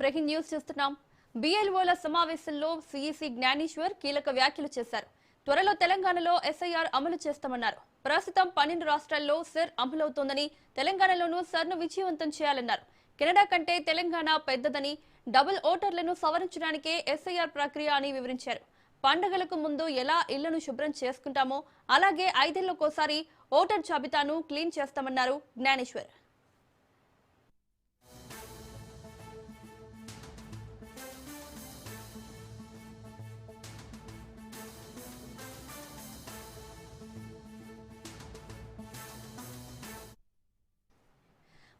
Breaking news చూస్తున్నాం. బిఎల్ఓల సమావేశంలో CEC Gnaneshwar కీలక వ్యాఖ్యలు చేశారు. త్వరలో తెలంగాణలో ఎస్ఐఆర్ అమలు చేస్తామన్నారు. ప్రస్తుతం 12 రాష్ట్రాల్లో సెర్ అమలవుతోందని, తెలంగాణలోనూ సెర్ను విజయవంతం చేయాలన్నారు. కెనడా కంటే తెలంగాణ పెద్దదని, డబుల్ ఓటర్లను సవరించడానికే ఎస్ఐఆర్ ప్రక్రియ అని వివరించారు. పండుగలకు ముందు ఎలా ఇళ్లను శుభ్రం చేసుకుంటామో అలాగే 5 ఏళ్లకోసారి ఓటర్ జాబితాను క్లీన్ చేస్తామన్నారు జ్ఞానేశ్వర్.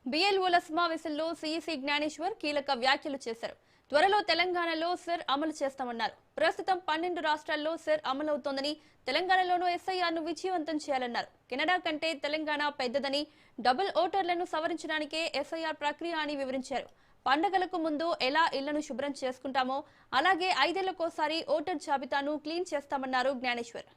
బిఎల్ఓల సమావేశంలో సిఈసి జ్ఞానేశ్వర్ కీలక వ్యాఖ్యలు చేశారు. త్వరలో తెలంగాణలో సెర్ అమలు చేస్తామన్నారు. ప్రస్తుతం 12 రాష్ట్రాల్లో సెర్ అమలవుతోందని, తెలంగాణలోనూ ఎస్ఐఆర్ను విజయవంతం చేయాలన్నారు. కెనడా కంటే తెలంగాణ పెద్దదని, డబుల్ ఓటర్లను సవరించడానికే ఎస్ఐఆర్ ప్రక్రియ అని వివరించారు. పండుగలకు ముందు ఎలా ఇళ్లను శుభ్రం చేసుకుంటామో అలాగే 5 ఏళ్లకోసారి ఓటర్ జాబితాను క్లీన్ చేస్తామన్నారు జ్ఞానేశ్వర్.